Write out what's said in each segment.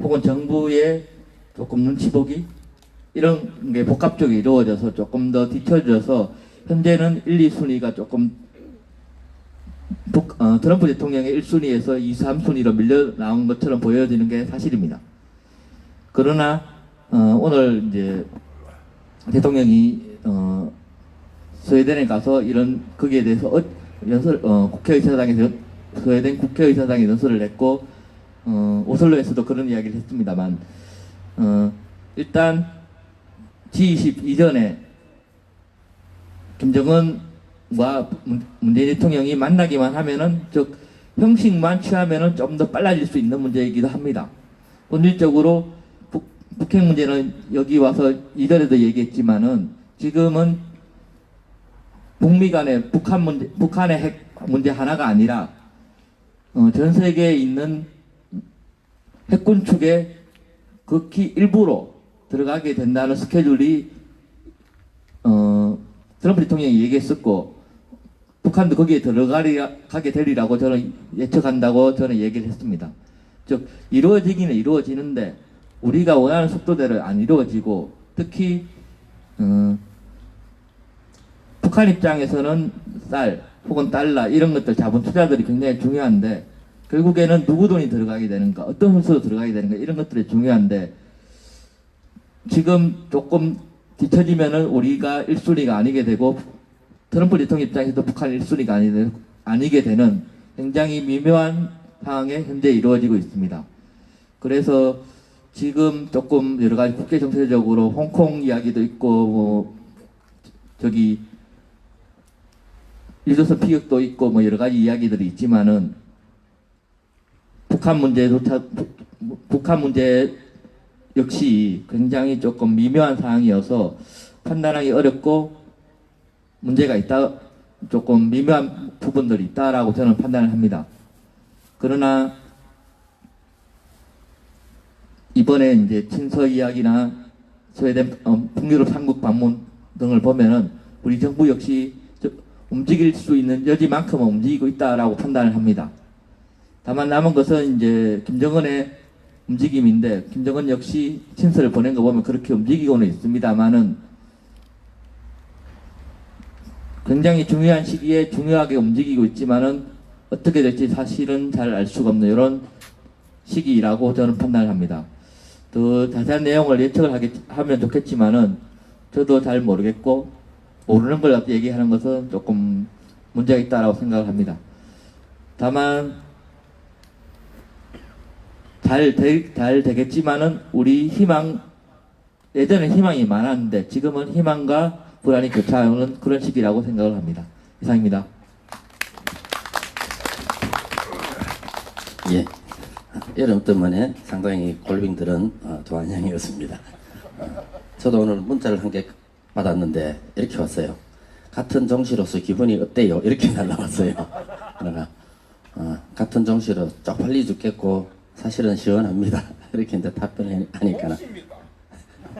혹은 정부의 조금 눈치 보기 이런 게 복합적으로 이루어져서 조금 더 뒤처져서 현재는 1, 2순위가 조금 트럼프 대통령의 1순위에서 2, 3순위로 밀려 나온 것처럼 보여지는 게 사실입니다. 그러나 오늘 이제 대통령이 스웨덴에 가서 이런 거기에 대해서 국회의사당에서 스웨덴 국회의사당에 연설을 했고 오슬로에서도 그런 이야기를 했습니다만 일단 G20 이전에 김정은과 문재인 대통령이 만나기만 하면은 즉 형식만 취하면은 좀 더 빨라질 수 있는 문제이기도 합니다. 본질적으로 북핵 문제는 여기 와서 이전에도 얘기했지만은 지금은 북미 간의 북한의 핵 문제 하나가 아니라 전 세계에 있는 핵군 축에 극히 일부로 들어가게 된다는 스케줄이 트럼프 대통령이 얘기했었고 북한도 거기에 들어가게 되리라고 저는 예측한다고 저는 얘기를 했습니다. 즉 이루어지기는 이루어지는데 우리가 원하는 속도대로 안 이루어지고 특히 북한 입장에서는 쌀 혹은 달러 이런 것들 자본 투자들이 굉장히 중요한데 결국에는 누구 돈이 들어가게 되는가 어떤 순서로 들어가게 되는가 이런 것들이 중요한데 지금 조금 뒤처지면은 우리가 1순위가 아니게 되고 트럼프 대통령 입장에서도 북한 1순위가 아니게 되는 굉장히 미묘한 상황에 현재 이루어지고 있습니다. 그래서 지금 조금 여러 가지 국제 정세적으로 홍콩 이야기도 있고 뭐 저기 유조선 피격도 있고 뭐 여러 가지 이야기들이 있지만은 북한 문제 역시 굉장히 조금 미묘한 상황이어서 판단하기 어렵고 문제가 있다, 조금 미묘한 부분들이 있다라고 저는 판단을 합니다. 그러나 이번에 이제 친서 이야기나 스웨덴 북유럽 3국 방문 등을 보면은 우리 정부 역시 움직일 수 있는 여지만큼은 움직이고 있다라고 판단을 합니다. 다만 남은 것은 이제 김정은의 움직임인데 김정은 역시 친서를 보낸 거 보면 그렇게 움직이고는 있습니다만은 굉장히 중요한 시기에 중요하게 움직이고 있지만은 어떻게 될지 사실은 잘 알 수가 없는 이런 시기라고 저는 판단을 합니다. 더 자세한 내용을 예측을 하면 좋겠지만은 저도 잘 모르겠고 모르는 걸 얘기하는 것은 조금 문제가 있다라고 생각을 합니다. 다만 잘 되겠지만은 우리 희망 예전에 희망이 많았는데 지금은 희망과 불안이 교차하는 그런 시기라고 생각을 합니다. 이상입니다. 예, 여름 때문에 상당히 골빙들은 조한영이었습니다. 저도 오늘 문자를 한 개 받았는데 이렇게 왔어요. 같은 정시로서 기분이 어때요? 이렇게 날라왔어요. 그러나 같은 정시로 쪽팔리 죽겠고 사실은 시원합니다. 이렇게 이제 답변을 하니까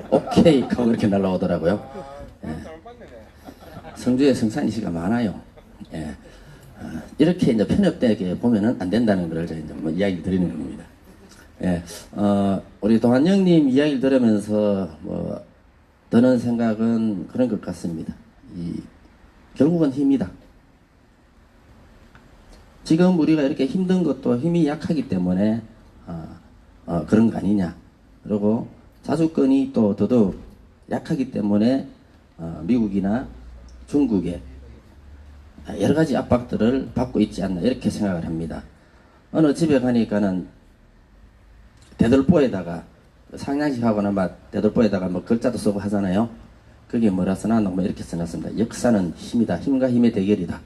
오케이 하고 이렇게 날라오더라고요. 예. 성주에 성산이시가 많아요. 예. 이렇게 이제 편협되게 보면은 안 된다는 걸 이제 뭐 이야기 드리는 겁니다. 예. 우리 도한영님 이야기를 들으면서 뭐 드는 생각은 그런 것 같습니다. 결국은 힘이다. 지금 우리가 이렇게 힘든 것도 힘이 약하기 때문에 그런 거 아니냐. 그리고 자주권이 또 더더욱 약하기 때문에 미국이나 중국의 여러 가지 압박들을 받고 있지 않나 이렇게 생각을 합니다. 어느 집에 가니까는 대들보에다가 상냥식 하거나 막 대들보에다가 뭐 글자도 쓰고 하잖아요. 그게 뭐라 써놨나 뭐 이렇게 써놨습니다. 역사는 힘이다. 힘과 힘의 대결이다.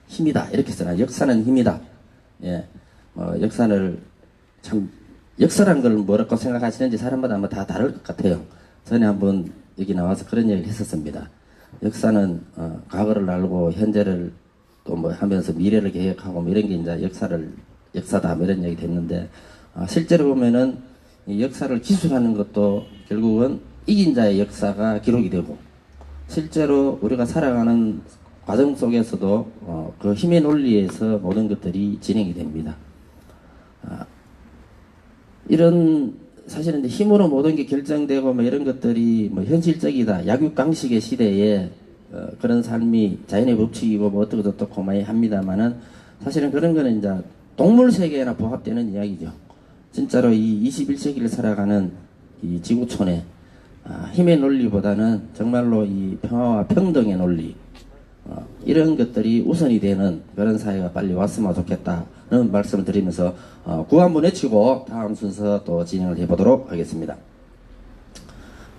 힘이다. 이렇게 써놔. 역사는 힘이다. 예, 역사를 참 역사란 걸 뭐라고 생각하시는지 사람마다 아마 다 다를 것 같아요. 전에 한번 여기 나와서 그런 얘기를 했었습니다. 역사는 과거를 알고 현재를 또 뭐 하면서 미래를 계획하고 뭐 이런 게 이제 역사다 뭐 이런 얘기 됐는데 실제로 보면은 이 역사를 기술하는 것도 결국은 이긴 자의 역사가 기록이 되고 실제로 우리가 살아가는 과정 속에서도 그 힘의 논리에서 모든 것들이 진행이 됩니다. 이런 사실은 이제 힘으로 모든 게 결정되고 뭐 이런 것들이 뭐 현실적이다. 약육강식의 시대에 그런 삶이 자연의 법칙이고 뭐 어떻고 저떻고 많이 합니다만은 사실은 그런 거는 이제 동물 세계에나 부합되는 이야기죠. 진짜로 이 21세기를 살아가는 이 지구촌에 힘의 논리보다는 정말로 이 평화와 평등의 논리 이런 것들이 우선이 되는 그런 사회가 빨리 왔으면 좋겠다는 말씀을 드리면서 구호 한번 외치고 다음 순서 또 진행을 해보도록 하겠습니다.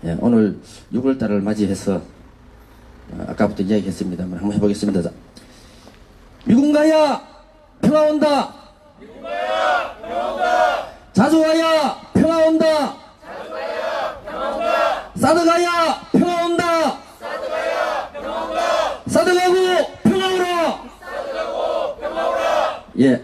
예, 오늘 6월달을 맞이해서 아까부터 이야기했습니다만 한번 해보겠습니다. 자, 미군가야 평화 온다. 미군가야 평화 온다. 자주 와야 평화 온다. 자주 와야 평화 온다. 사드 가야 평화 온다. 사드 가야 평화 온다. 사드 가고 평화 오라. 사드 가고 평화 오라. 예,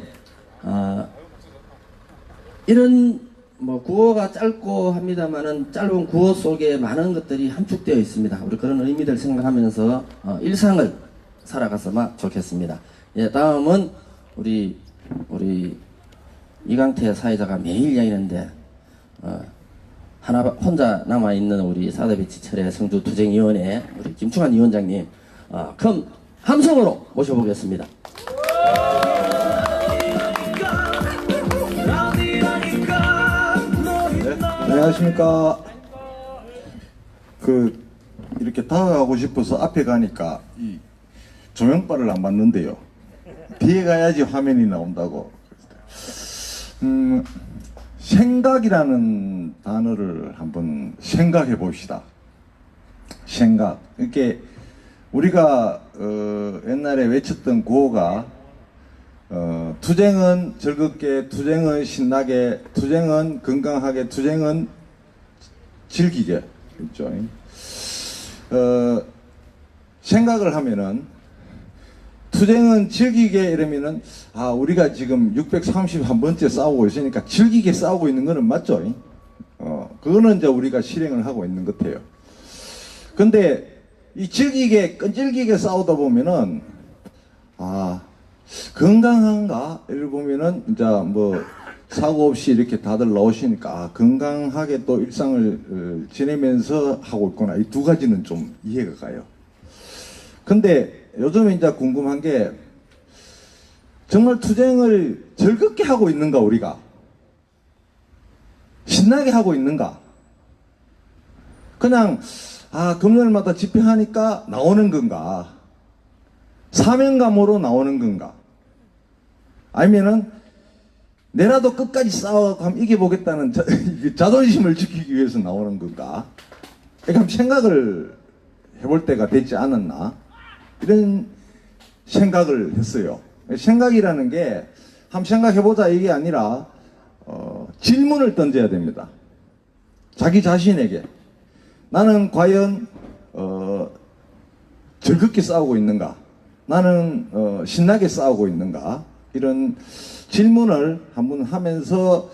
이런 뭐 구호가 짧고 합니다만은 짧은 구호 속에 많은 것들이 함축되어 있습니다. 우리 그런 의미들 생각하면서 일상을 살아갔으면 좋겠습니다. 예, 다음은 우리 이강태 사회자가 매일 이야기하는데 하나 혼자 남아 있는 우리 사드배치철의 성주투쟁위원회 우리 김충환 위원장님 큰 함성으로 모셔보겠습니다. 안녕하십니까. 이렇게 다가가고 싶어서 앞에 가니까 이 조명바를 안 받는데요. 뒤에 가야지 화면이 나온다고. 생각이라는 단어를 한번 생각해 봅시다. 생각. 이렇게 우리가 옛날에 외쳤던 구호가 투쟁은 즐겁게, 투쟁은 신나게, 투쟁은 건강하게, 투쟁은 즐기게. 그렇죠? 생각을 하면은 투쟁은 즐기게 이러면은 우리가 지금 631번째 싸우고 있으니까 즐기게 싸우고 있는 거는 맞죠? 그거는 이제 우리가 실행을 하고 있는 것 같아요. 근데 이 즐기게, 끈질기게 싸우다 보면은 건강한가? 이를 보면은 이제 뭐 사고 없이 이렇게 다들 나오시니까 건강하게 또 일상을 지내면서 하고 있구나. 이 두 가지는 좀 이해가 가요. 근데 요즘에 이제 궁금한 게 정말 투쟁을 즐겁게 하고 있는가 우리가? 신나게 하고 있는가? 그냥 금요일마다 집회하니까 나오는 건가? 사명감으로 나오는 건가? 아니면은 내라도 끝까지 싸워서 한번 이겨보겠다는 자존심을 지키기 위해서 나오는 건가? 한번 생각을 해볼 때가 되지 않았나? 이런 생각을 했어요. 생각이라는 게 한번 생각해보자 이게 아니라 질문을 던져야 됩니다. 자기 자신에게 나는 과연 즐겁게 싸우고 있는가? 나는 신나게 싸우고 있는가? 이런 질문을 한번 하면서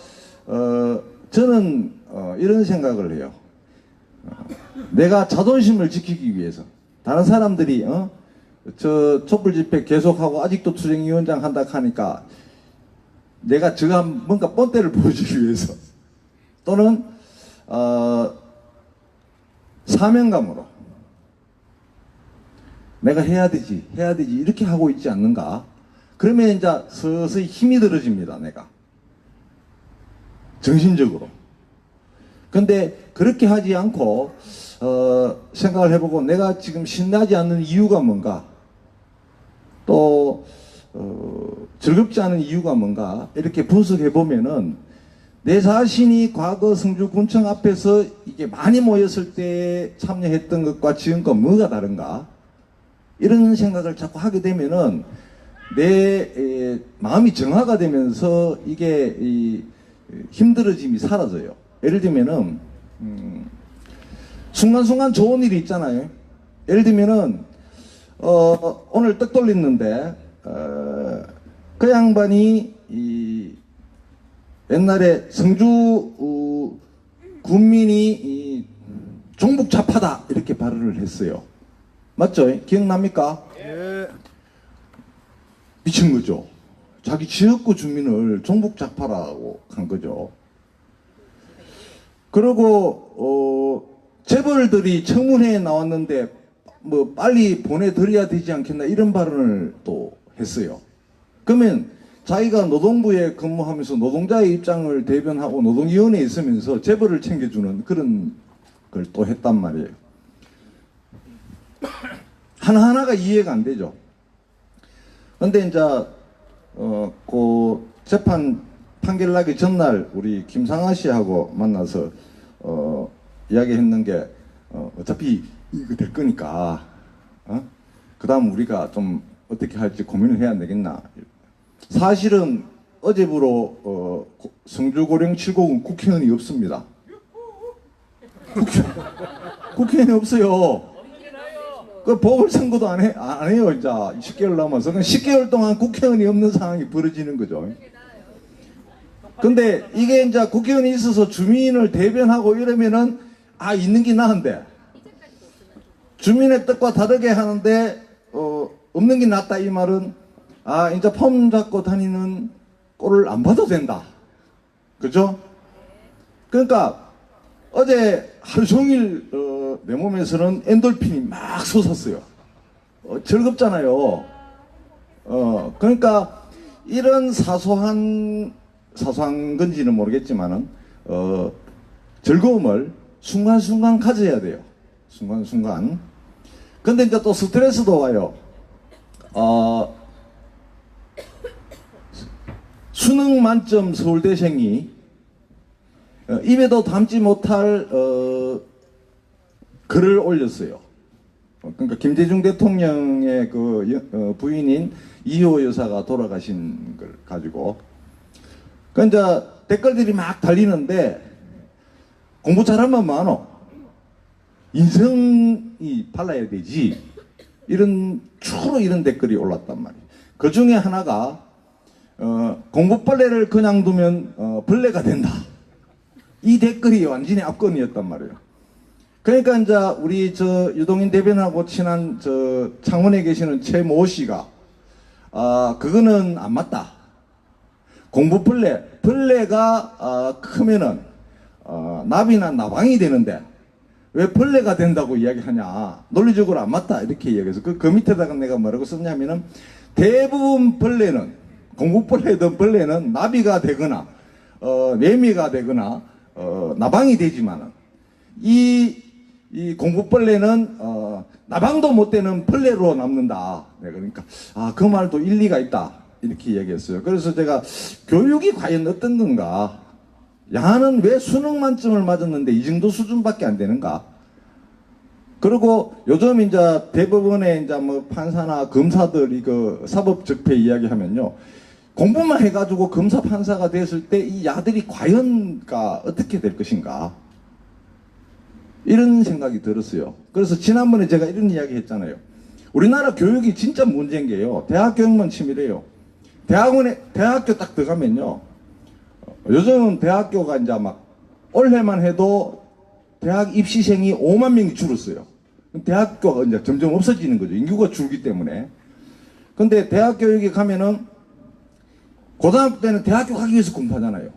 저는 이런 생각을 해요. 내가 자존심을 지키기 위해서 다른 사람들이 저 촛불 집회 계속하고 아직도 투쟁위원장 한다 하니까 내가 저가 뭔가 뻔때를 보여주기 위해서 또는 사명감으로 내가 해야 되지 이렇게 하고 있지 않는가? 그러면 이제 서서히 힘이 들어집니다. 내가 정신적으로. 근데 그렇게 하지 않고 생각을 해보고 내가 지금 신나지 않는 이유가 뭔가, 또 즐겁지 않은 이유가 뭔가 이렇게 분석해 보면은 내 자신이 과거 성주군청 앞에서 이게 많이 모였을 때 참여했던 것과 지금과 뭐가 다른가, 이런 생각을 자꾸 하게 되면은 내 마음이 정화가 되면서 이게 힘들어짐이 사라져요. 예를 들면은 순간순간 좋은 일이 있잖아요. 예를 들면은 오늘 떡 돌렸는데 그 양반이 옛날에 성주 군민이 종북 좌파다 이렇게 발언을 했어요. 맞죠? 기억납니까? 예. 미친 거죠. 자기 지역구 주민을 종북 좌파라고 한 거죠. 그리고 재벌들이 청문회에 나왔는데 뭐 빨리 보내드려야 되지 않겠나 이런 발언을 또 했어요. 그러면 자기가 노동부에 근무하면서 노동자의 입장을 대변하고 노동위원회에 있으면서 재벌을 챙겨주는 그런 걸 또 했단 말이에요. 하나하나가 이해가 안 되죠. 근데 이제 그 재판 판결 나기 전날 우리 김상아 씨하고 만나서 이야기했는 게 어차피 이거 될 거니까 그다음 우리가 좀 어떻게 할지 고민을 해야 되겠나. 사실은 어제부로 성주고령 7고군 국회의원이 없습니다. 국회의원이 없어요. 그 보궐선거도 안 해요. 이제 10개월 남아서. 10개월 동안 국회의원이 없는 상황이 벌어지는 거죠. 근데 이게 이제 국회의원이 있어서 주민을 대변하고 이러면은 있는 게 나은데 주민의 뜻과 다르게 하는데 없는 게 낫다 이 말은 이제 폼 잡고 다니는 꼴을 안 봐도 된다. 그죠? 그러니까 어제 하루 종일 내 몸에서는 엔돌핀이 막 솟았어요. 즐겁잖아요. 그러니까 이런 사소한 건지는 모르겠지만은 즐거움을 순간순간 가져야 돼요. 순간순간. 근데 이제 또 스트레스도 와요. 수능 만점 서울대생이 입에도 담지 못할 글을 올렸어요. 그러니까 김대중 대통령의 그 부인인 이효 여사가 돌아가신 걸 가지고 이제 댓글들이 막 달리는데 공부 잘하면 뭐하노? 인성이 발라야 되지. 주로 이런 댓글이 올랐단 말이에요. 그 중에 하나가 공부벌레를 그냥 두면 벌레가 된다. 이 댓글이 완전히 압권이었단 말이에요. 그러니까 이제 우리 유동인 대변하고 친한 창원에 계시는 최모 씨가 그거는 안 맞다. 벌레가 크면은 나비나 나방이 되는데 왜 벌레가 된다고 이야기하냐. 논리적으로 안 맞다. 이렇게 이야기해서 그 밑에다가 내가 뭐라고 썼냐면은 대부분 벌레는 공부벌레든 벌레는 나비가 되거나 매미가 되거나 나방이 되지만은 이 공부벌레는 나방도 못 되는 벌레로 남는다. 네, 그러니까 그 말도 일리가 있다. 이렇게 이야기했어요. 그래서 제가 교육이 과연 어떤 건가? 야는 왜 수능 만점을 맞았는데 이 정도 수준밖에 안 되는가? 그리고 요즘 이제 대법원에 이제 뭐 판사나 검사들이 그 사법적폐 이야기하면요. 공부만 해가지고 검사 판사가 됐을 때 이 야들이 과연가 어떻게 될 것인가? 이런 생각이 들었어요. 그래서 지난번에 제가 이런 이야기 했잖아요. 우리나라 교육이 진짜 문제인 게요. 대학 교육만 치밀해요. 대학교 딱 들어가면요. 요즘은 대학교가 이제 막 올해만 해도 대학 입시생이 5만 명이 줄었어요. 대학교가 이제 점점 없어지는 거죠. 인구가 줄기 때문에. 근데 대학 교육에 가면은 고등학교 때는 대학교 가기 위해서 공부하잖아요.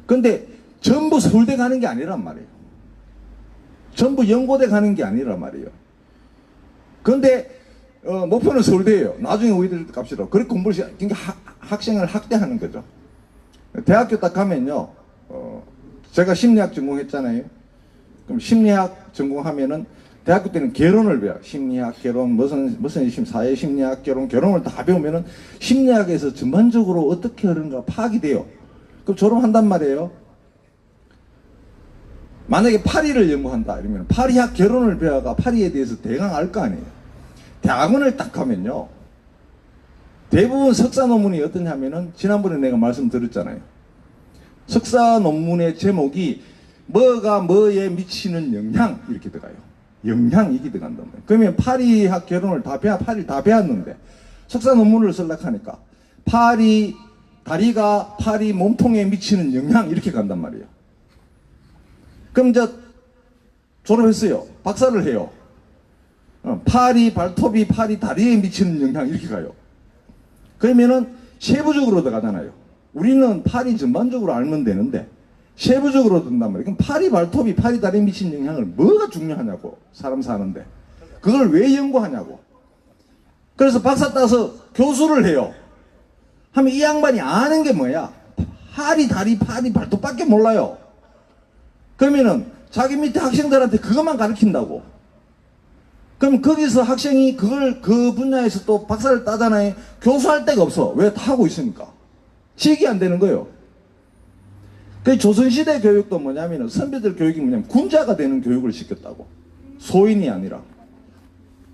근데 전부 서울대 가는 게 아니란 말이에요. 전부 연고대 가는 게 아니란 말이에요. 근데 목표는 서울대예요. 나중에 우리들 갑시다. 그렇게 공부를 그러니까 학생을 학대하는 거죠. 대학교 딱 가면요. 제가 심리학 전공했잖아요. 그럼 심리학 전공하면은 대학교 때는 개론을 배워요. 심리학, 개론, 무슨 사회 심리학, 개론을 다 배우면은 심리학에서 전반적으로 어떻게 하는가 파악이 돼요. 그럼 졸업한단 말이에요. 만약에 파리를 연구한다 이러면 파리학 개론을 배워가 파리에 대해서 대강 알 거 아니에요. 대학원을 딱 가면요. 대부분 석사 논문이 어떠냐면은 지난번에 내가 말씀드렸잖아요. 석사 논문의 제목이 뭐가 뭐에 미치는 영향 이렇게 들어가요. 영향 이게 들어간단 말이에요. 그러면 파리학 개론을 파리를 다 배웠는데 석사 논문을 쓰려고 하니까 다리가 파리 몸통에 미치는 영향 이렇게 간단 말이에요. 그럼 이제 졸업했어요. 박사를 해요. 파리 발톱이 파리 다리에 미치는 영향 이렇게 가요. 그러면은 세부적으로 들어가잖아요. 우리는 파리 전반적으로 알면 되는데 세부적으로 든단 말이에요. 그럼 파리 발톱이 파리 다리에 미친 영향을 뭐가 중요하냐고. 사람 사는데. 그걸 왜 연구하냐고. 그래서 박사 따서 교수를 해요. 하면 이 양반이 아는 게 뭐야? 파리 다리 파리 발톱밖에 몰라요. 그러면은 자기 밑에 학생들한테 그것만 가르친다고. 그럼 거기서 학생이 그걸 그 분야에서 또 박사를 따잖아요. 교수할 데가 없어. 왜 다 하고 있으니까. 지익이 안 되는 거예요. 그 조선시대 교육도 뭐냐면은 선비들 교육이 뭐냐면 군자가 되는 교육을 시켰다고. 소인이 아니라.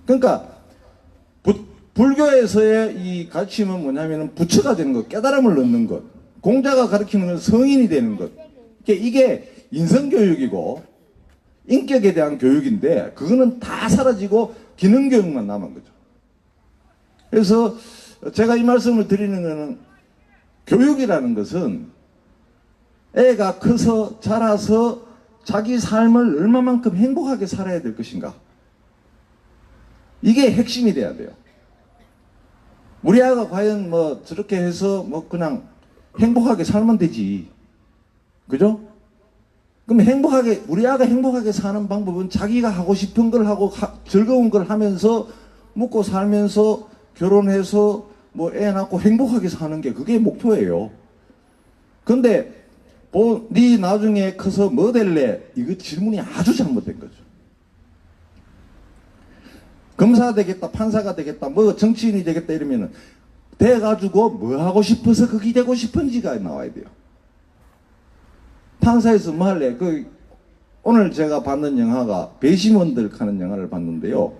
그러니까 불교에서의 이 가르침은 뭐냐면은 부처가 되는 것, 깨달음을 얻는 것. 공자가 가르치는 건 성인이 되는 것. 이게 인성교육이고 인격에 대한 교육인데 그거는 다 사라지고 기능교육만 남은 거죠. 그래서 제가 이 말씀을 드리는 거는 교육이라는 것은 애가 커서 자라서 자기 삶을 얼마만큼 행복하게 살아야 될 것인가. 이게 핵심이 돼야 돼요. 우리 아가 과연 뭐 저렇게 해서 뭐 그냥 행복하게 살면 되지. 그죠? 그럼 행복하게, 우리 아가 행복하게 사는 방법은 자기가 하고 싶은 걸 하고 즐거운 걸 하면서 먹고 살면서 결혼해서 뭐 애 낳고 행복하게 사는 게 그게 목표예요. 근데 네 나중에 커서 뭐 될래? 이거 질문이 아주 잘못된 거죠. 검사 되겠다, 판사가 되겠다, 뭐 정치인이 되겠다 이러면은 돼가지고 뭐 하고 싶어서 그게 되고 싶은지가 나와야 돼요. 판사에서 뭐 할래? 오늘 제가 봤는 영화가 배심원들 하는 영화를 봤는데요.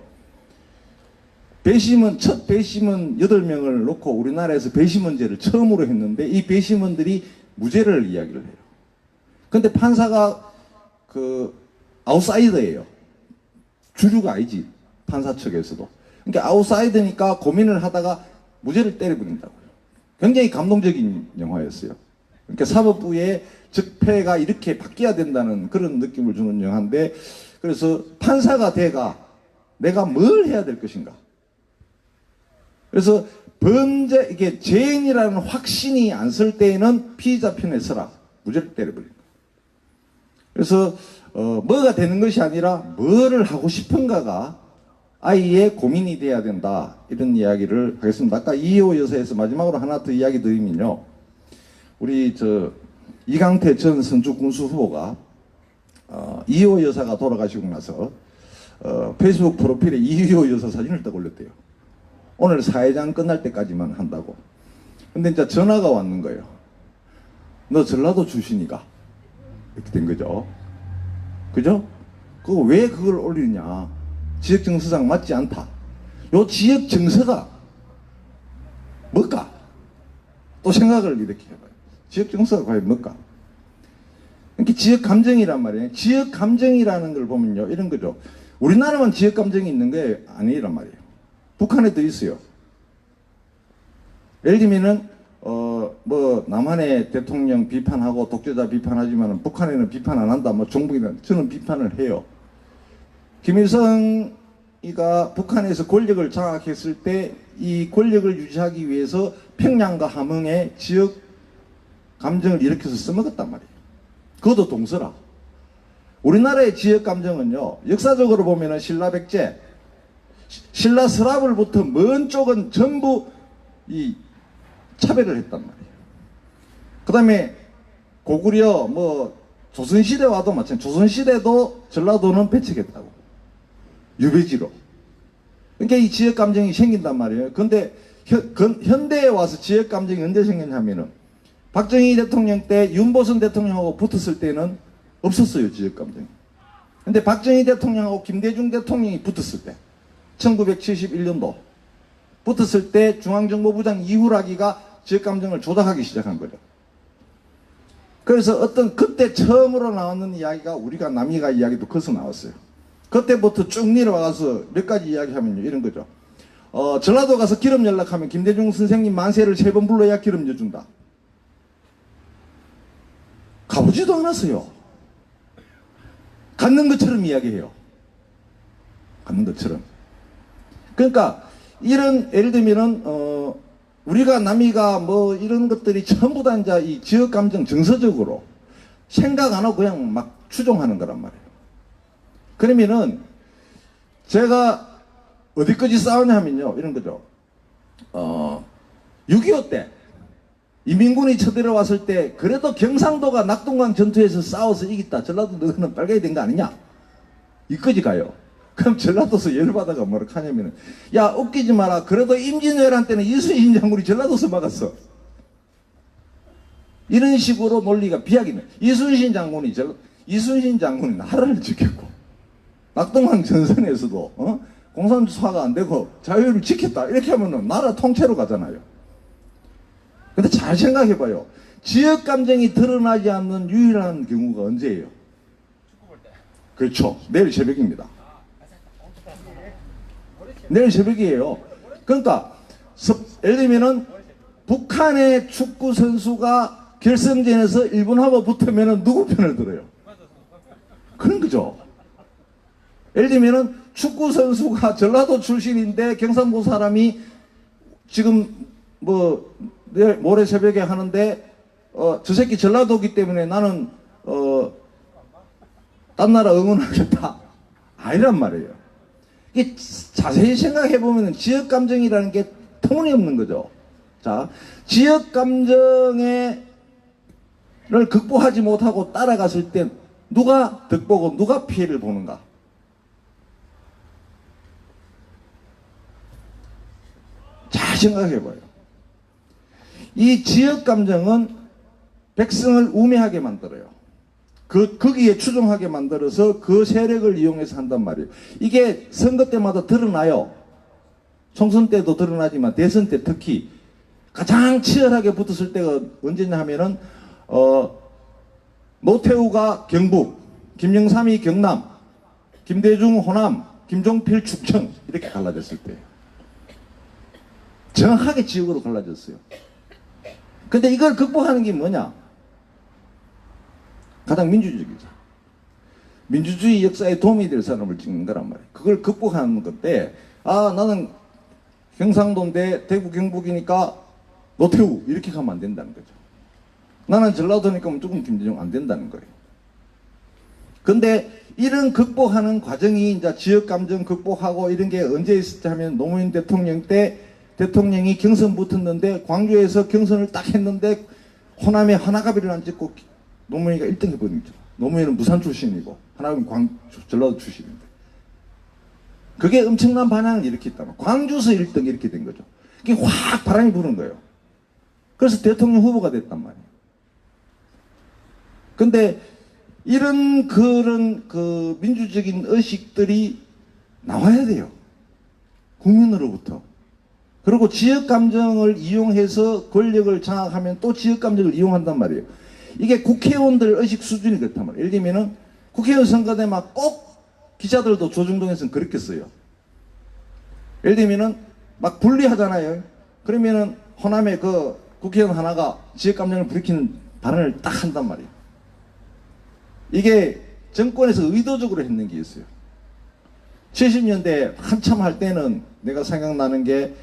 첫 배심원 8명을 놓고 우리나라에서 배심원제를 처음으로 했는데 이 배심원들이 무죄를 이야기를 해요. 근데 판사가 아웃사이더예요. 주류가 아니지. 판사 측에서도. 그러니까 아웃사이더니까 고민을 하다가 무죄를 때려버린다고요. 굉장히 감동적인 영화였어요. 그러니까 사법부의 적폐가 이렇게 바뀌어야 된다는 그런 느낌을 주는 영화인데, 그래서 판사가 돼가 내가 뭘 해야 될 것인가. 그래서 이게 죄인이라는 확신이 안 쓸 때에는 피의자 편에 서라. 무죄를 때려버린다. 그래서 뭐가 되는 것이 아니라 뭐를 하고 싶은가가 아이의 고민이 돼야 된다. 이런 이야기를 하겠습니다. 아까 이호 여사에서 마지막으로 하나 더 이야기 드리면요. 우리 이강태 전 선주 군수 후보가 이호 여사가 돌아가시고 나서 페이스북 프로필에 이호 여사 사진을 딱 올렸대요. 오늘 사회장 끝날 때까지만 한다고. 근데 이제 전화가 왔는 거예요. 너 전라도 출신이가? 이렇게 된 거죠. 그죠? 그거 왜 그걸 올리느냐. 지역정서상 맞지 않다. 요 지역정서가 뭘까? 또 생각을 이렇게 해봐요. 지역정서가 과연 뭘까? 이렇게 지역감정이란 말이에요. 지역감정이라는 걸 보면요. 이런 거죠. 우리나라만 지역감정이 있는 게 아니란 말이에요. 북한에도 있어요. 예를 들면은, 남한의 대통령 비판하고 독재자 비판하지만 북한에는 비판 안 한다. 정부에는 저는 비판을 해요. 김일성이가 북한에서 권력을 장악했을 때 이 권력을 유지하기 위해서 평양과 함흥의 지역 감정을 일으켜서 써먹었단 말이에요. 그것도 동서라. 우리나라의 지역 감정은요, 역사적으로 보면은 신라백제, 신라 서랍을부터 먼 쪽은 전부 이 차별을 했단 말이에요. 그 다음에 고구려, 조선시대와도 마찬가지. 조선시대도 전라도는 배척했다고. 유배지로. 그러니까 이 지역 감정이 생긴단 말이에요. 근데 현대에 와서 지역 감정이 언제 생겼냐면은 박정희 대통령 때 윤보선 대통령하고 붙었을 때는 없었어요, 지역 감정이. 근데 박정희 대통령하고 김대중 대통령이 붙었을 때 1971년도 붙었을 때 중앙정보부장 이후라기가 지역감정을 조작하기 시작한 거죠. 그래서 그때 처음으로 나오는 이야기가 우리가 남이가 이야기도 거기서 나왔어요. 그때부터 쭉 내려와서 몇 가지 이야기하면요. 이런 거죠. 전라도 가서 기름 연락하면 김대중 선생님 만세를 3번 불러야 기름 여준다. 가보지도 않았어요. 갖는 것처럼 이야기해요. 갖는 것처럼. 그러니까 이런 예를 들면은 우리가 남이가 이런 것들이 전부 다 이제 이 지역 감정 정서적으로 생각 안 하고 그냥 막 추종하는 거란 말이에요. 그러면은 제가 어디까지 싸우냐면요, 이런 거죠. 6.25 때 인민군이 쳐들어왔을 때 그래도 경상도가 낙동강 전투에서 싸워서 이겼다. 전라도 너는 빨갱이 된 거 아니냐? 이까지 가요. 그럼 전라도서 열받아가 뭐라 하냐면은, 야, 웃기지 마라. 그래도 임진왜란 때는 이순신 장군이 전라도서 막았어. 이런 식으로 논리가 비약이네. 이순신 장군이 나라를 지켰고, 낙동강 전선에서도 공산주의가 안 되고 자유를 지켰다. 이렇게 하면은 나라 통째로 가잖아요. 근데 잘 생각해봐요. 지역 감정이 드러나지 않는 유일한 경우가 언제예요? 그렇죠. 내일 새벽입니다. 내일 새벽이에요. 그러니까 예를 들면은 북한의 축구 선수가 결승전에서 일본하고 붙으면은 누구 편을 들어요? 그런 거죠. 예를 들면은 축구 선수가 전라도 출신인데 경상도 사람이 지금 뭐 내일 모레 새벽에 하는데 저 새끼 전라도기 때문에 나는 딴 나라 응원하겠다. 아니란 말이에요. 이게 자세히 생각해 보면 지역 감정이라는 게 터무니없는 거죠. 자, 지역 감정을 극복하지 못하고 따라갔을 때 누가 득보고 누가 피해를 보는가? 잘 생각해 봐요. 이 지역 감정은 백성을 우매하게 만들어요. 거기에 추종하게 만들어서 그 세력을 이용해서 한단 말이에요. 이게 선거 때마다 드러나요. 총선 때도 드러나지만 대선 때 특히 가장 치열하게 붙었을 때가 언제냐 하면은 노태우가 경북, 김영삼이 경남, 김대중 호남, 김종필 충청 이렇게 갈라졌을 때예요. 정확하게 지역으로 갈라졌어요. 근데 이걸 극복하는 게 뭐냐? 가장 민주주의죠. 민주주의 역사에 도움이 될 사람을 찍는 거란 말이에요. 그걸 극복하는 건데, 나는 경상도인데 대구 경북이니까 노태우 이렇게 가면 안 된다는 거죠. 나는 전라도니까 무조건 김대중 안 된다는 거예요. 근데 이런 극복하는 과정이 이제 지역 감정 극복하고 이런 게 언제 있었지 하면 노무현 대통령 때 대통령이 경선 붙었는데 광주에서 경선을 딱 했는데 호남에 하나갑의를 안 찍고 노무현이가 1등 해버린 거죠. 노무현은 부산 출신이고 하나갑은 전라도 출신인데 그게 엄청난 반향을 일으켰다면 광주에서 1등 이렇게 된 거죠. 그게 확 바람이 부는 거예요. 그래서 대통령 후보가 됐단 말이에요. 근데 이런 그런 그 민주적인 의식들이 나와야 돼요. 국민으로부터. 그리고 지역 감정을 이용해서 권력을 장악하면 또 지역 감정을 이용한단 말이에요. 이게 국회의원들 의식 수준이 그렇단 말이에요. 예를 들면은 국회의원 선거 때 막 꼭 기자들도 조중동에서는 그렇게 써요. 예를 들면은 막 분리하잖아요. 그러면은 호남의 그 국회의원 하나가 지역 감정을 불이키는 발언을 딱 한단 말이에요. 이게 정권에서 의도적으로 했는 게 있어요. 70년대 한참 할 때는 내가 생각나는 게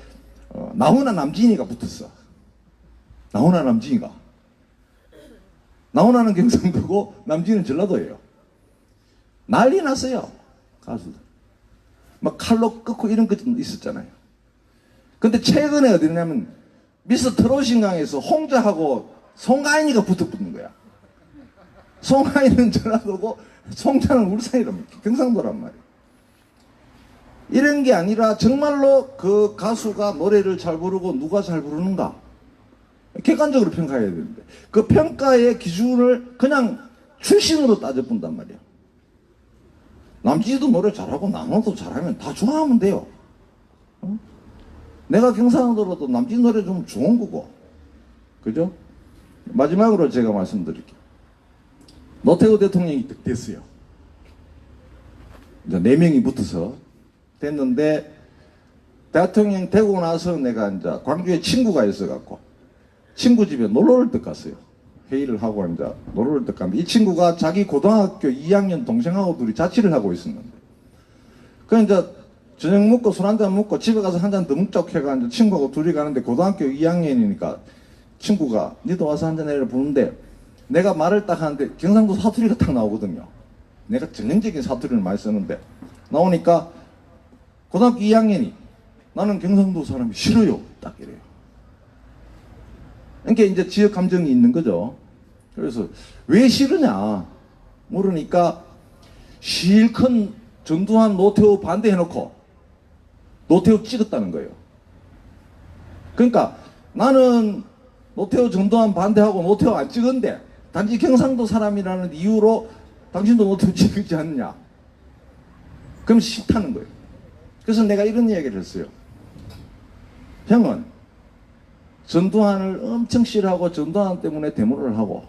나훈아 남진이가 붙었어. 나훈아 남진이가. 나훈아는 경상도고 남진은 전라도예요. 난리 났어요. 가수들. 막 칼로 끄고 이런 것 있었잖아요. 근데 최근에 어디냐면 미스 트롯신강에서 홍자하고 송가인이가 붙은 거야. 송가인은 전라도고 송자는 울산이란 말이야. 경상도란 말이야. 이런 게 아니라 정말로 그 가수가 노래를 잘 부르고 누가 잘 부르는가 객관적으로 평가해야 되는데 그 평가의 기준을 그냥 출신으로 따져본단 말이야. 남진이도 노래 잘하고 나눠도 잘하면 다 좋아하면 돼요. 내가 경상도로도 남진 노래 좀 좋은 거고. 그죠? 마지막으로 제가 말씀드릴게요. 노태우 대통령이 됐어요. 이제 4명이 붙어서 됐는데 대통령 되고 나서 내가 이제 광주에 친구가 있어갖고 친구 집에 놀러를 딱 갔어요. 회의를 하고 이제 놀러를 딱 가면 이 친구가 자기 고등학교 2학년 동생하고 둘이 자취를 하고 있었는데 그 이제 저녁 먹고 술 한잔 먹고 집에 가서 한 잔 더 먹자고 해가지고 친구하고 둘이 가는데 고등학교 2학년이니까 친구가 니도 와서 한잔 해라 부르는데 내가 말을 딱 하는데 경상도 사투리가 딱 나오거든요. 내가 전형적인 사투리를 많이 쓰는데 나오니까 고등학교 2학년이 나는 경상도 사람이 싫어요. 딱 이래요. 그러니까 이제 지역 감정이 있는 거죠. 그래서 왜 싫으냐 물으니까 실컷 전두환 노태우 반대해놓고 노태우 찍었다는 거예요. 그러니까 나는 노태우 전두환 반대하고 노태우 안 찍은데 단지 경상도 사람이라는 이유로 당신도 노태우 찍지 않느냐. 그럼 싫다는 거예요. 그래서 내가 이런 이야기를 했어요. 형은 전두환을 엄청 싫어하고 전두환 때문에 데모를 하고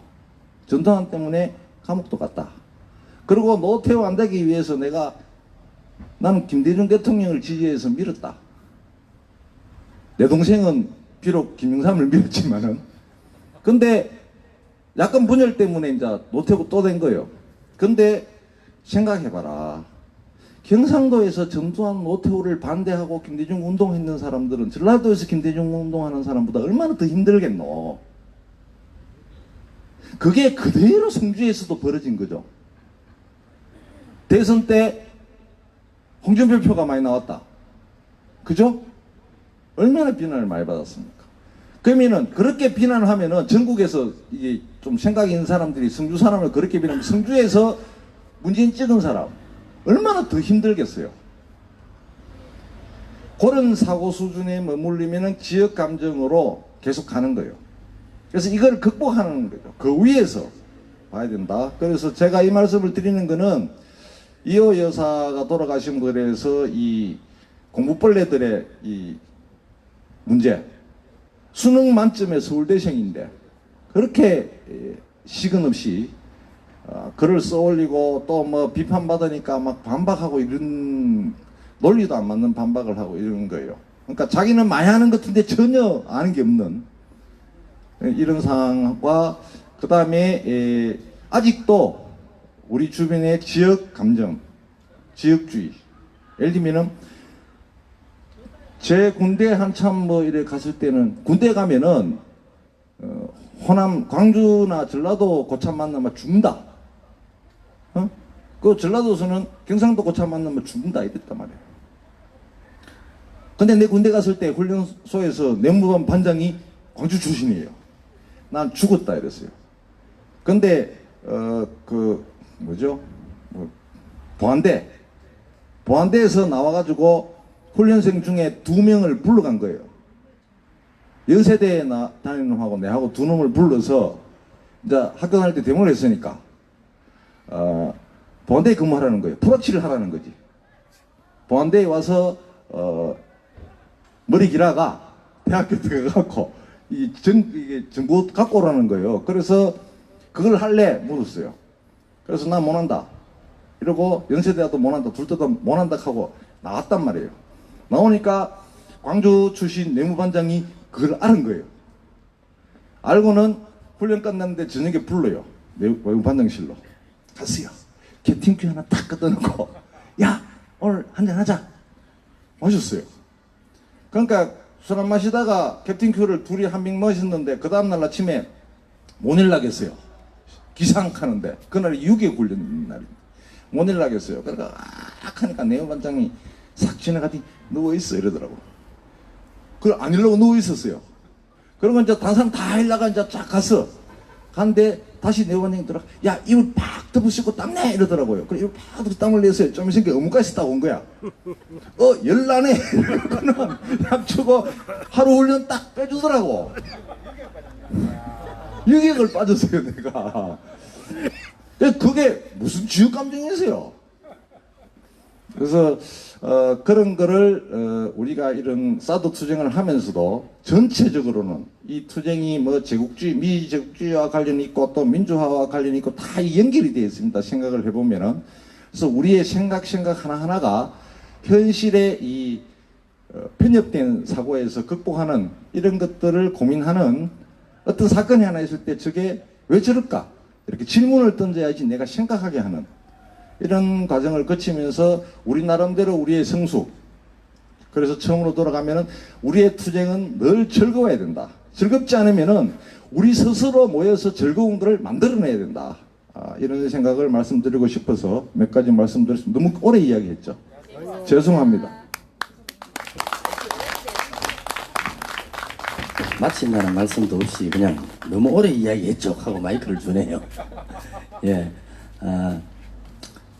전두환 때문에 감옥도 갔다. 그리고 노태우 안 되기 위해서 나는 김대중 대통령을 지지해서 밀었다. 내 동생은 비록 김영삼을 밀었지만은 근데 약간 분열 때문에 이제 노태우 또 된 거예요. 근데 생각해봐라. 경상도에서 전두환 노태우를 반대하고 김대중 운동했는 사람들은 전라도에서 김대중 운동하는 사람보다 얼마나 더 힘들겠노. 그게 그대로 성주에서도 벌어진 거죠. 대선 때 홍준표 표가 많이 나왔다. 그죠? 얼마나 비난을 많이 받았습니까? 그러면은 그렇게 비난을 하면은 전국에서 이게 좀 생각 있는 사람들이 성주 사람을 그렇게 비난하면 성주에서 문재인 찍은 사람 얼마나 더 힘들겠어요. 그런 사고 수준에 머물리면은 지역 감정으로 계속 가는 거예요. 그래서 이걸 극복하는 거죠. 그 위에서 봐야 된다. 그래서 제가 이 말씀을 드리는 거는 이호 여사가 돌아가신 거에서 이 공부벌레들의 이 문제, 수능 만점의 서울대생인데 그렇게 시간 없이 글을 써올리고 또 뭐 비판받으니까 막 반박하고 이런 논리도 안 맞는 반박을 하고 이러는 거예요. 그러니까 자기는 많이 하는 것 같은데 전혀 아는 게 없는 이런 상황과 그 다음에 아직도 우리 주변의 지역 감정, 지역주의. 예를 들면은 제 군대 한참 뭐 이래 갔을 때는 군대 가면은 호남 광주나 전라도 고참 만나면 죽는다. 그 전라도에서는 경상도 고참 만나면 죽는다 이랬단 말이에요. 근데 내 군대 갔을 때 훈련소에서 내무반 반장이 광주 출신이에요. 난 죽었다 이랬어요. 근데 보안대에서 나와가지고 훈련생 중에 2명을 불러간 거예요. 연세대에 다니는 놈하고 내하고 2놈을 불러서 이제 학교 다닐 때 데모를 했으니까 보안대에 근무하라는 거예요. 풀어치를 하라는 거지. 보안대에 와서 머리 기라가 대학교 들어가고 이게 정보 갖고 오라는 거예요. 그래서 그걸 할래 물었어요. 그래서 나 못한다 이러고 연세대도 못한다 둘 다 못한다 하고 나왔단 말이에요. 나오니까 광주 출신 내무반장이 그걸 알은 거예요. 알고는 훈련 끝났는데 저녁에 불러요. 내무반장실로 갔어요. 캡틴큐 하나 딱 갖다 놓고 야 오늘 한잔 하자 마셨어요. 그러니까 술 안 마시다가 캡틴큐를 둘이 한 병 마셨는데 그 다음날 아침에 못 일나겠어요. 기상하는데 그날이 6개 굴리는 날입니다. 못 일나겠어요. 그러니까 하니까 내무반장이 싹 지나가더니 누워있어 이러더라고. 그걸 안 일려고 누워있었어요. 그러고 이제 다른 사람 다 일나가 이제 쫙 갔어. 갔는데 다시 내무반장이 들어가 야 입을 팍 덮으시고 땀내 이러더라고요. 그래 입을 팍 덮고 땀을 냈어요. 좀 있으니까 어묵까지 딱 온 거야. 열나네 이러고는 합치고 하루 훈련 딱 빼주더라고. 유격을 빠졌어요 내가. 그게 무슨 지역 감정이세요? 그래서 그런 거를 우리가 이런 사드 투쟁을 하면서도 전체적으로는 이 투쟁이 뭐 제국주의, 미제국주의와 관련이 있고 또 민주화와 관련이 있고 다 연결이 되어 있습니다. 생각을 해보면은. 그래서 우리의 생각 하나하나가 현실의 이 편협된 사고에서 극복하는 이런 것들을 고민하는 어떤 사건이 하나 있을 때 저게 왜 저럴까? 이렇게 질문을 던져야지 내가 생각하게 하는 이런 과정을 거치면서 우리 나름대로 우리의 성숙. 그래서 처음으로 돌아가면은 우리의 투쟁은 늘 즐거워야 된다. 즐겁지 않으면은 우리 스스로 모여서 즐거운 것을 만들어내야 된다. 이런 생각을 말씀드리고 싶어서 몇 가지 말씀드렸습니다. 너무 오래 이야기했죠. 죄송합니다. 마친다는 말씀도 없이 그냥 너무 오래 이야기했죠 하고 마이크를 주네요. 예,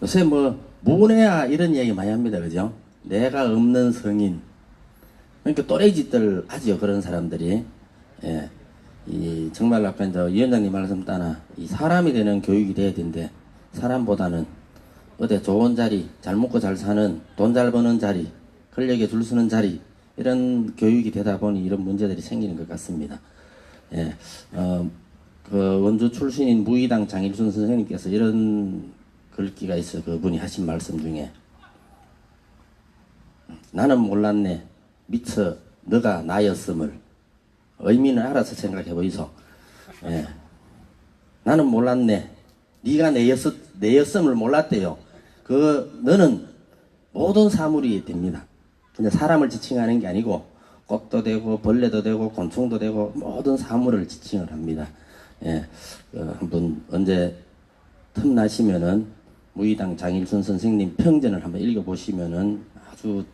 요새 뭐 무례야 이런 이야기 많이 합니다, 그죠? 내가 없는 성인, 그러니까 또래짓들 하죠, 그런 사람들이. 예, 이 정말 아까 이제 위원장님 말씀 따나 이 사람이 되는 교육이 돼야 된대. 사람보다는 어디 좋은 자리, 잘 먹고 잘 사는, 돈 잘 버는 자리, 권력에 줄 서는 자리, 이런 교육이 되다 보니 이런 문제들이 생기는 것 같습니다. 예, 그 원주 출신인 무의당 장일순 선생님께서 이런 글귀가 있어요. 그분이 하신 말씀 중에 나는 몰랐네 미처 너가 나였음을. 의미는 알아서 생각해 보이소. 예. 나는 몰랐네 네가 내였음을 몰랐대요. 그 너는 모든 사물이 됩니다. 그냥 사람을 지칭하는 게 아니고 꽃도 벌레도 되고 곤충도 되고 모든 사물을 지칭을 합니다. 예, 한번 언제 틈나시면은 무의당 장일순 선생님 평전을 한번 읽어보시면은 아주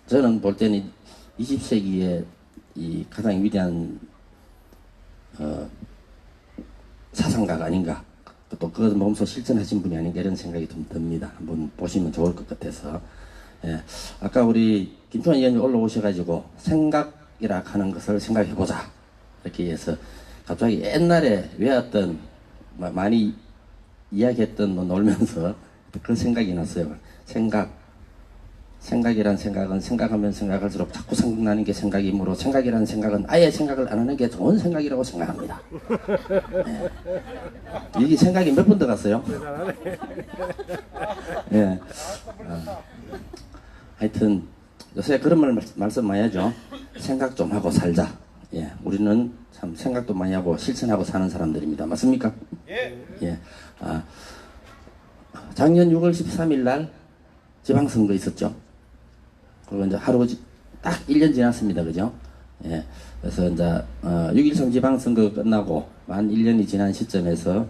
저는 볼 때는 20세기에 이 가장 위대한 사상가가 아닌가, 또 그것을 몸소 실천하신 분이 아닌가 이런 생각이 좀 듭니다. 한번 보시면 좋을 것 같아서. 예, 아까 우리 김종환 의원님 올라오셔가지고 생각이라 하는 것을 생각해보자 이렇게 해서 갑자기 옛날에 외웠던 많이 이야기했던 놀면서 그 생각이 났어요. 생각이란 생각은 생각하면 생각할수록 자꾸 생각나는 게 생각이므로 생각이라는 생각은 아예 생각을 안 하는 게 좋은 생각이라고 생각합니다. 예. 이게 생각이 몇 번 들어갔어요? 예. 하여튼 요새 그런 말 말씀 많이 하죠. 생각 좀 하고 살자. 예, 우리는 참 생각도 많이 하고 실천하고 사는 사람들입니다. 맞습니까? 예. 예. 작년 6월 13일 날 지방선거 있었죠. 그리고 이제 하루 딱 1년 지났습니다. 그죠? 예. 그래서 이제 6.13 지방선거 끝나고 만 1년이 지난 시점에서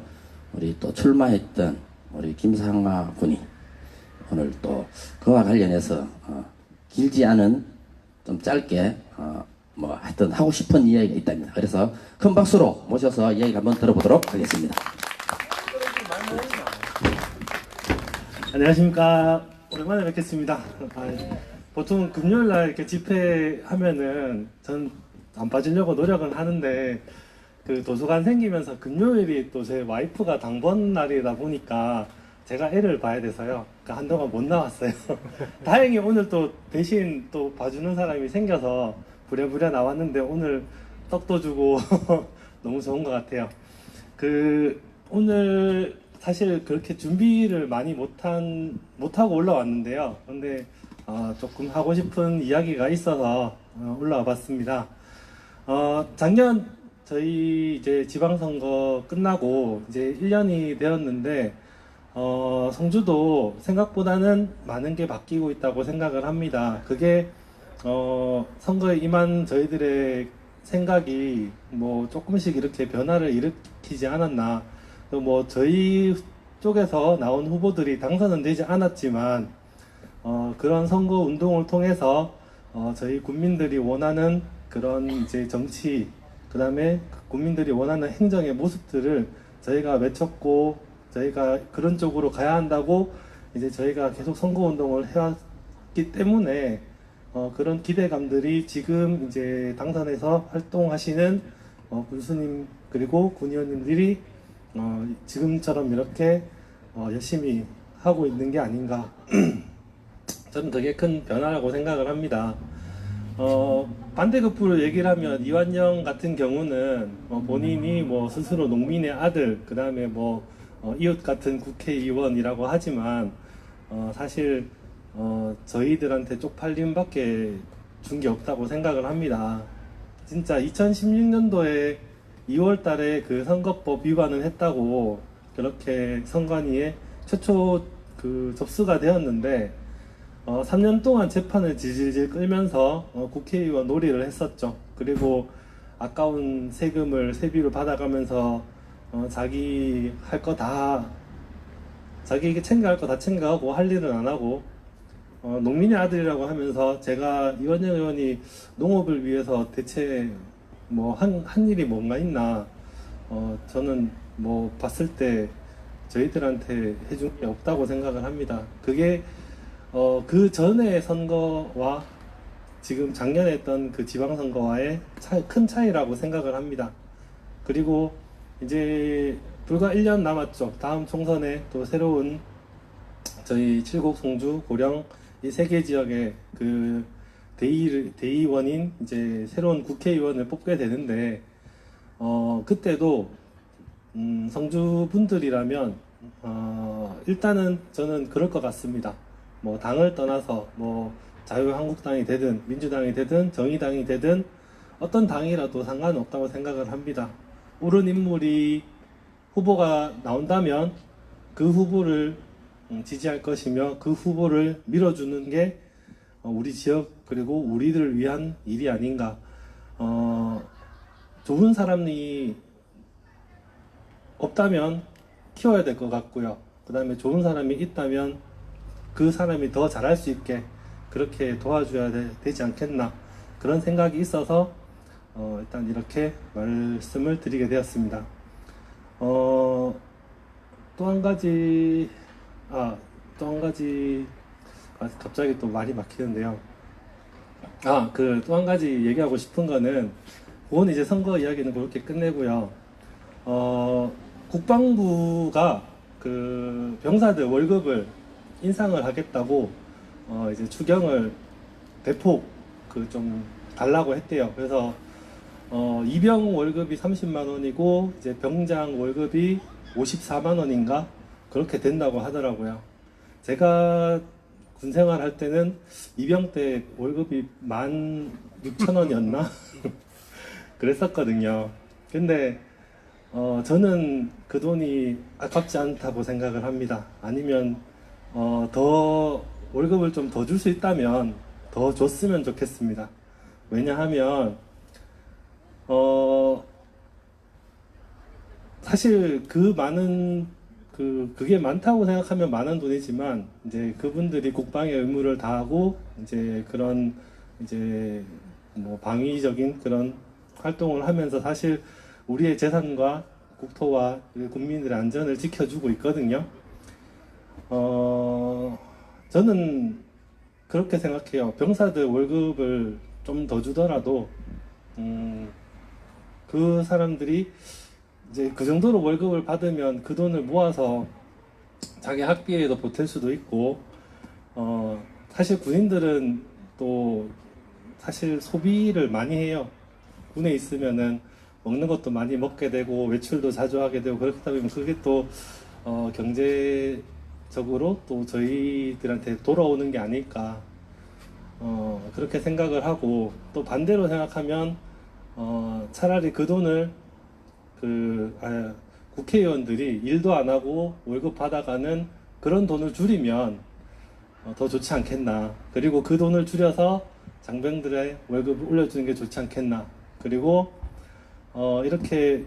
우리 또 출마했던 우리 김상화 군이 오늘 또 그와 관련해서 길지 않은 좀 짧게 뭐 하여튼 하고 싶은 이야기가 있답니다. 그래서 큰 박수로 모셔서 이야기 한번 들어보도록 하겠습니다. 안녕하십니까. 오랜만에 뵙겠습니다. 보통 금요일 날 이렇게 집회하면은 전 안 빠지려고 노력은 하는데 그 도서관 생기면서 금요일이 또 제 와이프가 당번 날이다 보니까 제가 애를 봐야 돼서요. 그러니까 한동안 못 나왔어요. 다행히 오늘 또 대신 또 봐주는 사람이 생겨서 부랴부랴 나왔는데 오늘 떡도 주고 너무 좋은 것 같아요. 오늘 사실 그렇게 준비를 많이 못하고 올라왔는데요. 근데 조금 하고 싶은 이야기가 있어서 올라와 봤습니다. 작년 저희 이제 지방선거 끝나고 이제 1년이 되었는데 성주도 생각보다는 많은 게 바뀌고 있다고 생각을 합니다. 그게 선거에 임한 저희들의 생각이 뭐 조금씩 이렇게 변화를 일으키지 않았나. 또 뭐 저희 쪽에서 나온 후보들이 당선은 되지 않았지만 그런 선거 운동을 통해서 저희 국민들이 원하는 그런 이제 정치, 그 다음에 국민들이 원하는 행정의 모습들을 저희가 외쳤고 저희가 그런 쪽으로 가야 한다고 이제 저희가 계속 선거 운동을 해왔기 때문에 그런 기대감들이 지금 이제 당선에서 활동하시는 군수님 그리고 군의원님들이 지금처럼 이렇게 열심히 하고 있는 게 아닌가. 저는 되게 큰 변화라고 생각을 합니다. 반대급부로 얘기를 하면 이완영 같은 경우는 본인이 뭐 스스로 농민의 아들, 그 다음에 뭐 이웃 같은 국회의원이라고 하지만 사실 저희들한테 쪽팔림밖에 준 게 없다고 생각을 합니다. 진짜 2016년도에 2월 달에 그 선거법 위반을 했다고 그렇게 선관위에 최초 그 접수가 되었는데 3년 동안 재판을 질질질 끌면서 국회의원 놀이를 했었죠. 그리고 아까운 세금을 세비로 받아가면서 자기 할 거 다 자기에게 챙겨할 거 다 챙겨가고 할 일은 안 하고 농민의 아들이라고 하면서 제가 이원영 의원이 농업을 위해서 대체 뭐 한 일이 뭔가 있나 저는 뭐 봤을 때 저희들한테 해준 게 없다고 생각을 합니다. 그게 그 전에 선거와 지금 작년에 했던 그 지방선거와의 큰 차이라고 생각을 합니다. 그리고 이제 불과 1년 남았죠. 다음 총선에 또 새로운 저희 칠곡, 송주, 고령 이 세 개 지역의 그 대의원인 이제 새로운 국회의원을 뽑게 되는데 그때도 성주 분들이라면 일단은 저는 그럴 것 같습니다. 뭐 당을 떠나서 뭐 자유한국당이 되든 민주당이 되든 정의당이 되든 어떤 당이라도 상관없다고 생각을 합니다. 옳은 인물이 후보가 나온다면 그 후보를 지지할 것이며 그 후보를 밀어주는 게 우리 지역 그리고 우리들을 위한 일이 아닌가. 좋은 사람이 없다면 키워야 될 것 같고요. 그 다음에 좋은 사람이 있다면 그 사람이 더 잘할 수 있게 그렇게 도와줘야 되지 않겠나 그런 생각이 있어서 일단 이렇게 말씀을 드리게 되었습니다. 또 한 가지 갑자기 또 말이 막히는데요. 그 또 한 가지 얘기하고 싶은 거는 그건 이제 선거 이야기는 그렇게 끝내고요. 국방부가 그 병사들 월급을 인상을 하겠다고 이제 추경을 대폭 그 좀 달라고 했대요. 그래서 이병 월급이 30만 원이고 이제 병장 월급이 54만 원인가 그렇게 된다고 하더라고요. 제가 군 생활할 때는 이병 때 월급이 16,000원이었나 그랬었거든요. 근데 저는 그 돈이 아깝지 않다고 생각을 합니다. 아니면 더 월급을 좀 더 줄 수 있다면 더 줬으면 좋겠습니다. 왜냐하면 사실 그 많은 그게 많다고 생각하면 많은 돈이지만 이제 그분들이 국방의 의무를 다하고 이제 그런 이제 뭐 방위적인 그런 활동을 하면서 사실 우리의 재산과 국토와 국민들의 안전을 지켜주고 있거든요. 저는 그렇게 생각해요. 병사들 월급을 좀 더 주더라도 그 사람들이 이제 그 정도로 월급을 받으면 그 돈을 모아서 자기 학비에도 보탤 수도 있고 사실 군인들은 또 사실 소비를 많이 해요. 군에 있으면은 먹는 것도 많이 먹게 되고 외출도 자주 하게 되고 그렇다 보면 그게 또 경제적으로 또 저희들한테 돌아오는 게 아닐까 그렇게 생각을 하고 또 반대로 생각하면 차라리 그 돈을 국회의원들이 일도 안 하고 월급 받아가는 그런 돈을 줄이면 더 좋지 않겠나. 그리고 그 돈을 줄여서 장병들의 월급을 올려주는 게 좋지 않겠나. 그리고 이렇게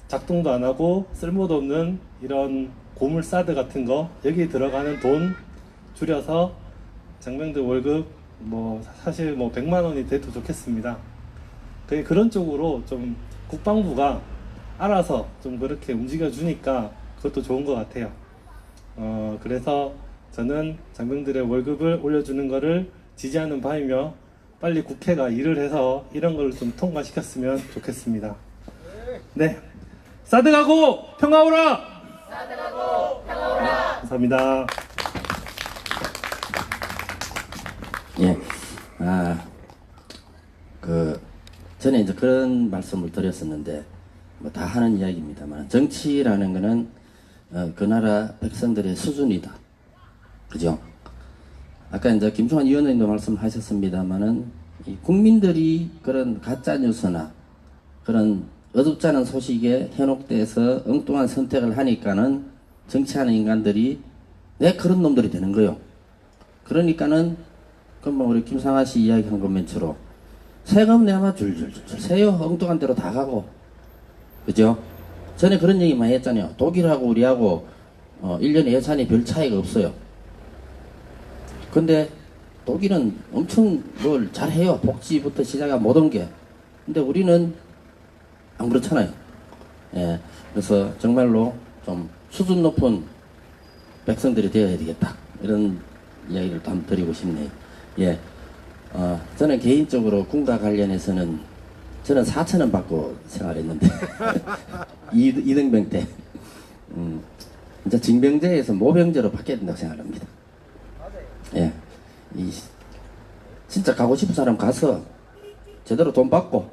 작동도 안 하고 쓸모도 없는 이런 고물사드 같은 거 여기 들어가는 돈 줄여서 장병들 월급 사실 100만 원이 돼도 좋겠습니다. 그런 쪽으로 좀 국방부가 알아서 좀 그렇게 움직여 주니까 그것도 좋은 것 같아요. 그래서 저는 장병들의 월급을 올려주는 것을 지지하는 바이며 빨리 국회가 일을 해서 이런 걸 좀 통과시켰으면 좋겠습니다. 네, 사드 가고 평화 오라. 사드 가고 평화 오라. 감사합니다. 예, 전에 이제 그런 말씀을 드렸었는데, 다 하는 이야기입니다만, 정치라는 거는, 그 나라 백성들의 수준이다. 그죠? 아까 이제 김종환 위원장님도 말씀하셨습니다만은, 이 국민들이 그런 가짜뉴스나 그런 어둡지 않은 소식에 현혹돼서 엉뚱한 선택을 하니까는 정치하는 인간들이 그런 놈들이 되는 거요. 그러니까는, 우리 김상하 씨 이야기한 것처럼 세금 내면 줄줄줄 세요. 엉뚱한 데로 다 가고. 그죠? 전에 그런 얘기 많이 했잖아요. 독일하고 우리하고 1년 예산이 별 차이가 없어요. 근데 독일은 엄청 뭘 잘해요. 복지부터 시작한 모든 게. 근데 우리는 안 그렇잖아요. 예. 그래서 정말로 좀 수준 높은 백성들이 되어야 되겠다. 이런 이야기를 또 한번 드리고 싶네요. 예. 저는 개인적으로 군과 관련해서는 저는 4,000원 받고 생활했는데 이등병 때 진짜 징병제에서 모병제로 바뀌어야 된다고 생각합니다. 예, 진짜 가고 싶은 사람 가서 제대로 돈 받고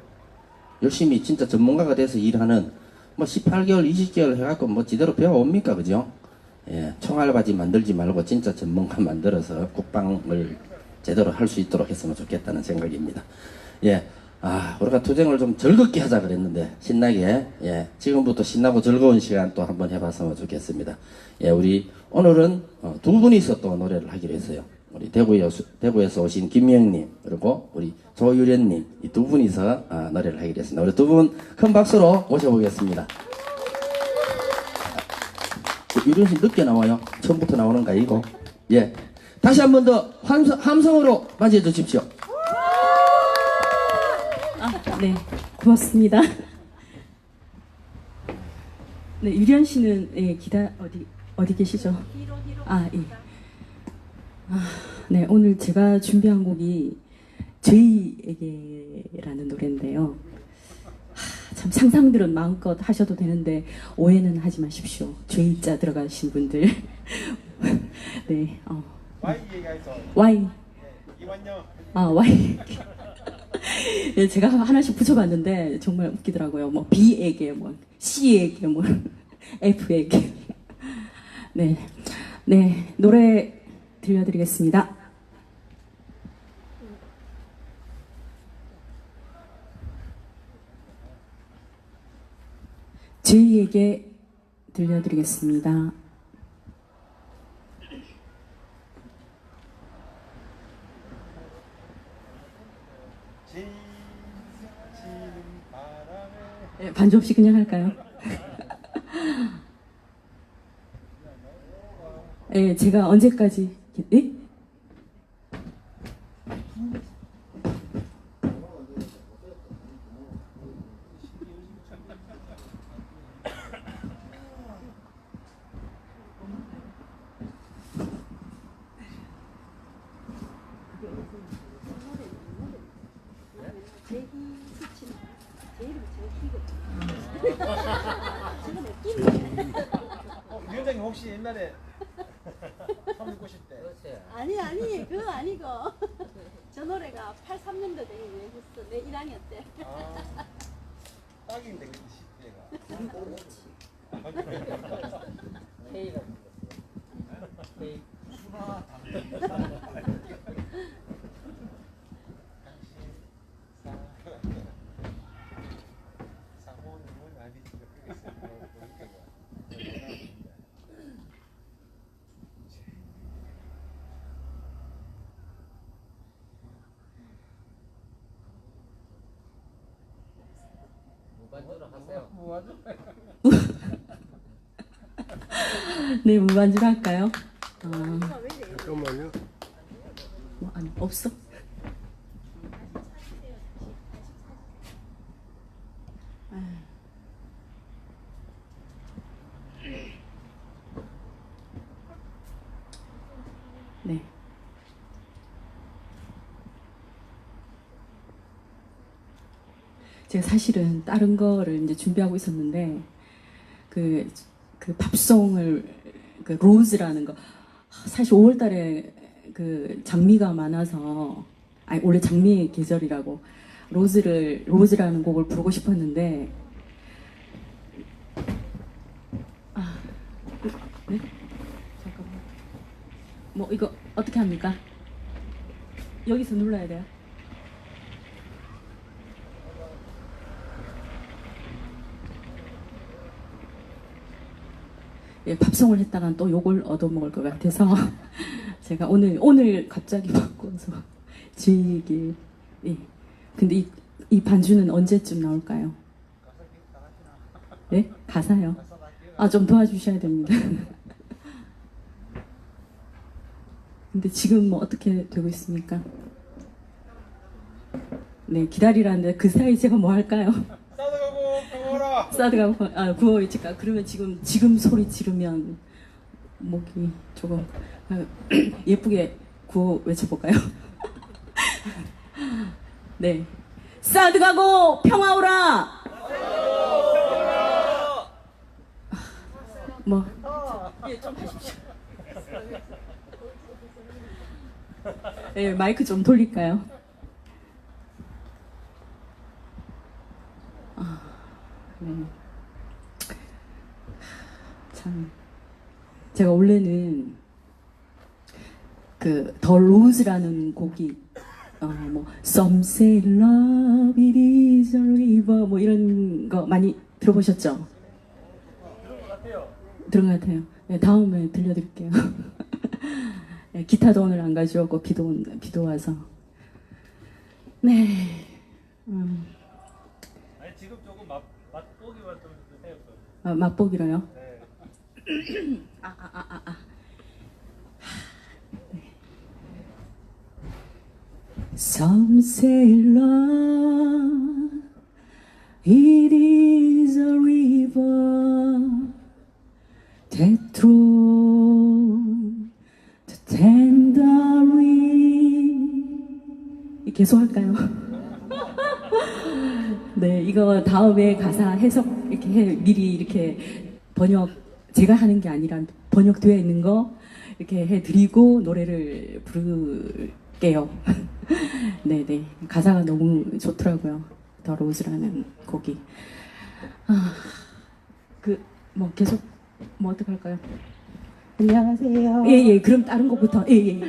열심히 진짜 전문가가 돼서 일하는 뭐 18개월, 20개월 해갖고 뭐 제대로 배워옵니까, 그죠? 예, 총알바지 만들지 말고 진짜 전문가 만들어서 국방을 제대로 할 수 있도록 했으면 좋겠다는 생각입니다. 예. 우리가 투쟁을 좀 즐겁게 하자 그랬는데, 신나게, 예, 지금부터 신나고 즐거운 시간 또 한번 해봤으면 좋겠습니다. 예, 우리, 오늘은, 두 분이서 또 노래를 하기로 했어요. 우리 대구에서 오신 김명님, 그리고 우리 조유련님, 이 두 분이서, 노래를 하기로 했습니다. 우리 두 분 큰 박수로 모셔보겠습니다. 유련 씨 늦게 나와요. 처음부터 나오는 거 아니고. 예. 다시 한 번 더 함성으로 맞이해 주십시오. 네, 고맙습니다. 네, 유련 씨는 예, 어디 계시죠? 예. 네, 오늘 제가 준비한 곡이 죄에게라는 노래인데요. 참 상상들은 마음껏 하셔도 되는데 오해는 하지 마십시오. 죄자 들어가신 분들. 네, Y 얘기해서 Y. 이완영 Y. 예, 제가 하나씩 붙여봤는데 정말 웃기더라고요. 뭐 B에게, 뭐 C에게, 뭐 F에게. 네, 네, 노래 들려드리겠습니다. 제이에게 들려드리겠습니다. 예, 반주 없이 그냥 할까요? 예, 제가 언제까지 예? 위원장님 혹시 옛날에 360 때 아니 그거 아니고 저 노래가 83년도 되게 유행했어. 내 1학년 때. 딱인데 그 시대가 사모님은 아니지. 네, 무반주로 할까요? 잠깐만요. 뭐, 아니, 없어? 네. 제가 사실은 다른 거를 이제 준비하고 있었는데, 그 팝송을, 그 로즈라는 거, 사실 5월 달에 그 장미가 많아서, 아니, 원래 장미의 계절이라고, 로즈라는 곡을 부르고 싶었는데, 네? 잠깐만. 뭐, 이거 어떻게 합니까? 여기서 눌러야 돼요? 예, 팝송을 했다간 또 욕을 얻어먹을 것 같아서 제가 오늘 갑자기 바꿔서 제 얘기 예, 근데 이 반주는 언제쯤 나올까요? 네? 가사요? 아, 좀 도와주셔야 됩니다. 근데 지금 뭐 어떻게 되고 있습니까? 네, 기다리라는데 그 사이 제가 뭐 할까요? 싸다가고 평화라. 사드가 구호 외칠까? 그러면 지금 소리 지르면 목이 조금 예쁘게 구호 외쳐볼까요? 네, 사드 가고 평화 오라. 뭐, 예, 좀 하십시오. 네, 마이크 좀 돌릴까요? 네. 참, 제가 원래는 그 더 로즈라는 곡이 뭐 Some say love it is a river 뭐 이런 거 많이 들어보셨죠? 들은 것 같아요. 네, 다음에 들려드릴게요. 네, 기타도 오늘 안 가져오고 비도 와서. 네. 아니 지금 조금 맛보기만 좀 주세요. 맛보기로요? 네. Some say love, it is a river that throws the tenderine. 계속 할까요? 네, 이거 다음에 가사 해석 이렇게 미리 이렇게 제가 하는 게 아니라 번역되어 있는 거 이렇게 해드리고 노래를 부를게요. 네네, 가사가 너무 좋더라고요. 더 로즈라는 곡이. 뭐 계속 뭐 어떡할까요? 안녕하세요. 예, 그럼 다른 곡부터. 예.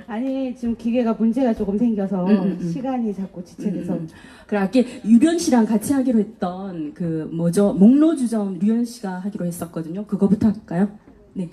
아니 지금 기계가 문제가 조금 생겨서 시간이 자꾸 지체돼서 그래, 아까 유련 씨랑 같이 하기로 했던 그 뭐죠? 목로주점 류현 씨가 하기로 했었거든요. 그거부터 할까요? 네.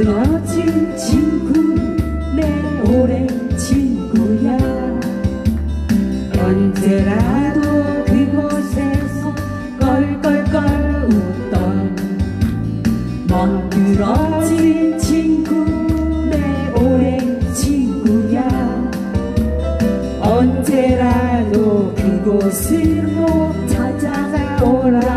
늘어진 친구 내 오랜 친구야 언제라도 그곳에서 껄껄껄 웃던 멍들어진 친구 내 오랜 친구야 언제라도 그곳으로 찾아오라고 그래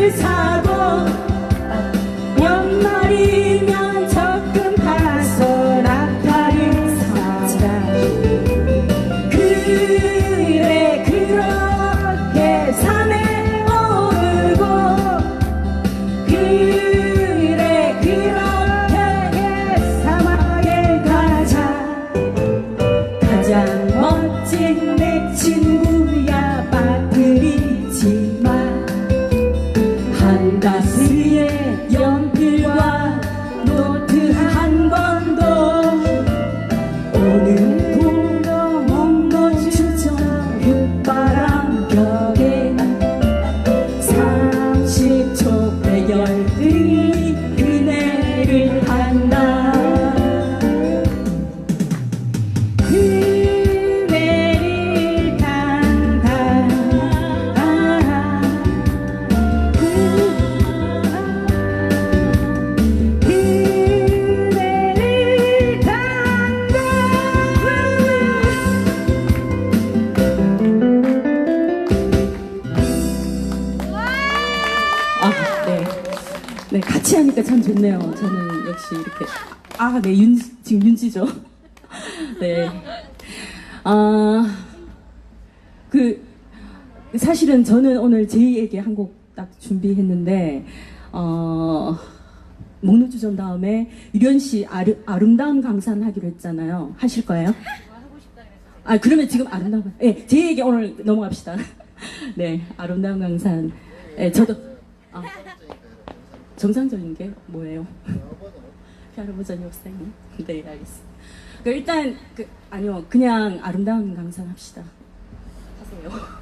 닭을 사고 연말이면 적금 파서 낙타를 사자. 그래 그렇게 산에 오르고 그래 그렇게 사막에 가자. 가장 멋진 내 친구야 빠뜨리지마. 한가스에 연필과 노트 한 권도 오늘도 멍거주죠. 흙바람 벽에 30초 배열들이 그네를 탄다. 그네를 탄다. 그네를 탄다. 아, 네. 네, 같이 하니까 참 좋네요. 저는 역시 이렇게. 아, 네, 지금 윤지죠. 네. 사실은 저는 오늘 제2에게 한 곡 딱 준비했는데, 목록주전 다음에 유련 씨 아름다운 강산 하기로 했잖아요. 하실 거예요? 아, 그러면 지금 아름다운 강산. 네, 제2에게 오늘 넘어갑시다. 네, 아름다운 강산. 네, 저도. 정상적인 게 뭐예요? 피아노 버전 역사님. 네, 알겠습니다. 일단 아니요, 그냥 아름다운 강산 합시다. 하세요.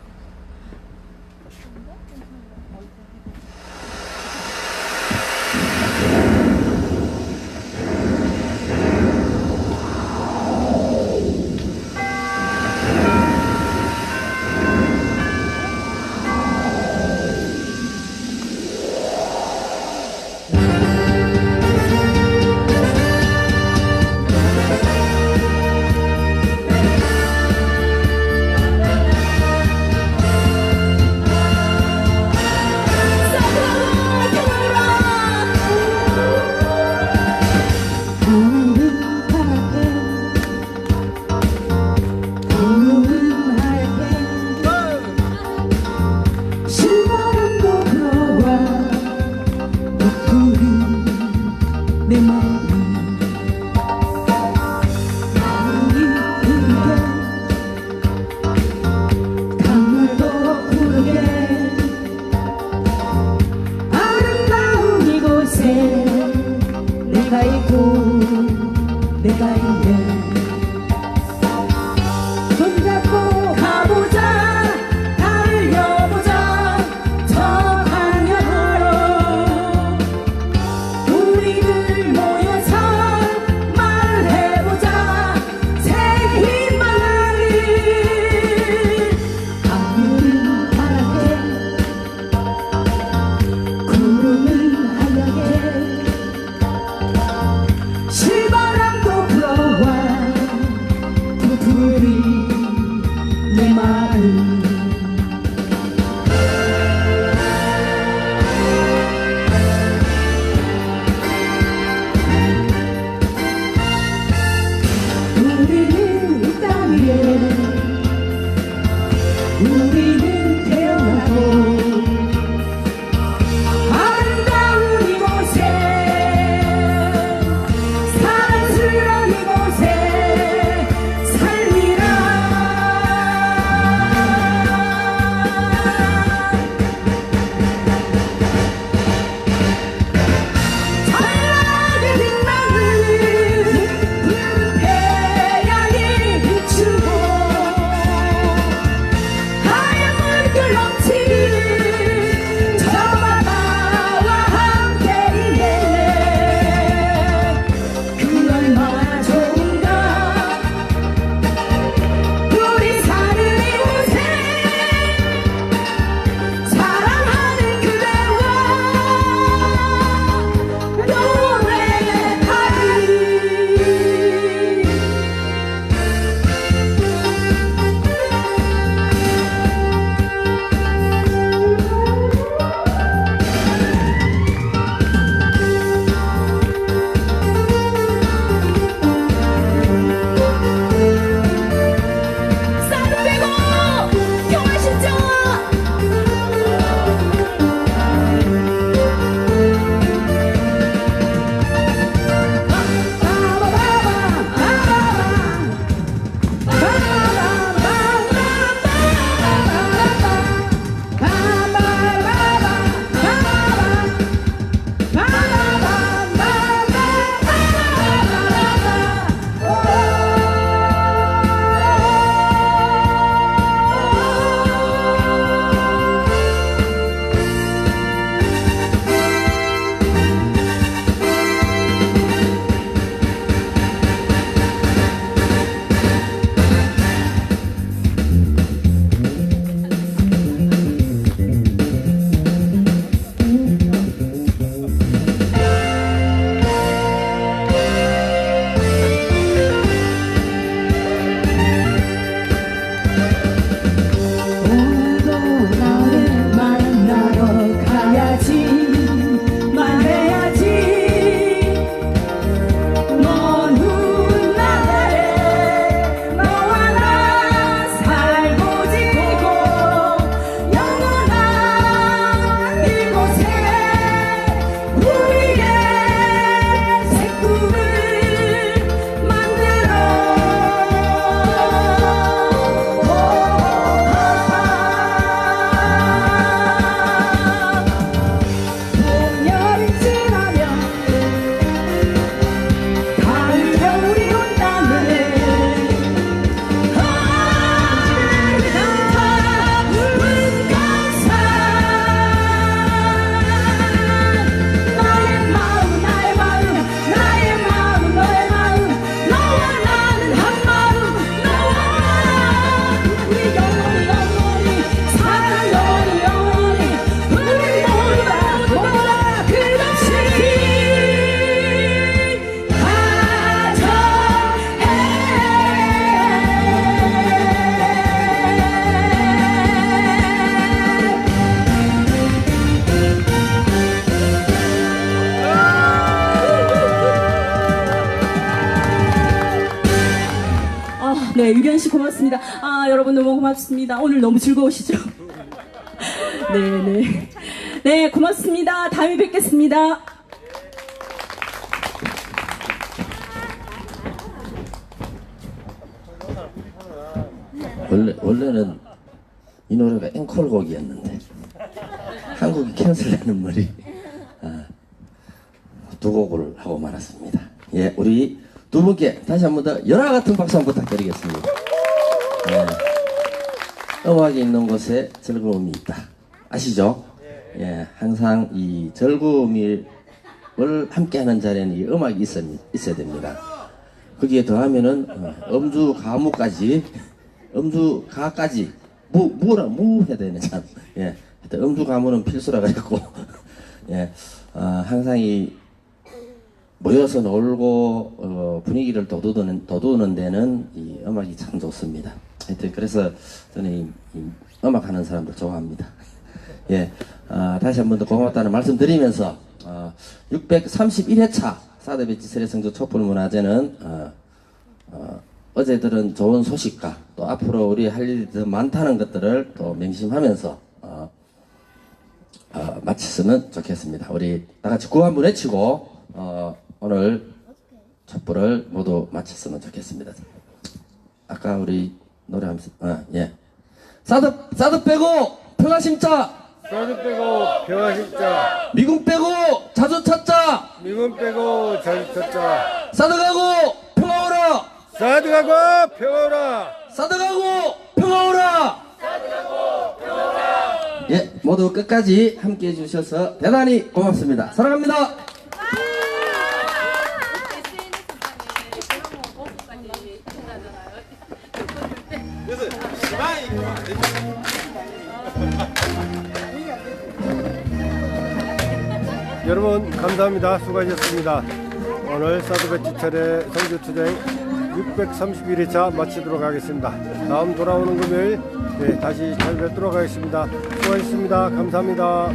네, 유련 씨 고맙습니다. 아, 여러분 너무 고맙습니다. 오늘 너무 즐거우시죠? 네, 네. 네, 고맙습니다. 다음에 뵙겠습니다. 원래는 이 노래가 앵콜곡이었는데 한국이 캔슬되는 머리 두 곡을 하고 말았습니다. 예, 우리 두 분께 다시 한 번 더 열화 같은 박수 한번 부탁드리겠습니다. 예, 음악이 있는 곳에 즐거움이 있다. 아시죠? 예, 항상 이 즐거움을 함께하는 자리에는 이 음악이 있어야 됩니다. 거기에 더하면은 음주 가무까지 음주가까지 무 해야 되네 참. 예, 하여튼 음주가무는 필수라 그랬고 예, 항상 이 모여서 놀고 분위기를 돋우는 데는 이 음악이 참 좋습니다. 하여튼 그래서 저는 이 음악 하는 사람들 좋아합니다. 예, 다시 한 번 더 고맙다는 말씀 드리면서 631회차 사드배치 세례성조 촛불문화제는 어제 들은 좋은 소식과 또 앞으로 우리 할 일이 더 많다는 것들을 또 명심하면서 마쳤으면 좋겠습니다. 우리 다 같이 구호 한번 외치고 오늘 촛불을 모두 마쳤으면 좋겠습니다. 아까 우리 노래하면서 예, 사드 빼고 평화 심자, 사드 빼고 평화 심자, 미군 빼고 자주 찾자, 미군 빼고 자주 찾자, 사드 가고 평화 오라, 사드 가고 평화라, 사드 가고 평화 오라. 예, 모두 끝까지 함께 해주셔서 대단히 고맙습니다. 사랑합니다. 여러분 감사합니다. 수고하셨습니다. 오늘 사드배치 차례 성주투쟁 631회차 마치도록 하겠습니다. 다음 돌아오는 금요일 다시 찾아뵙도록 하겠습니다. 수고하셨습니다. 감사합니다.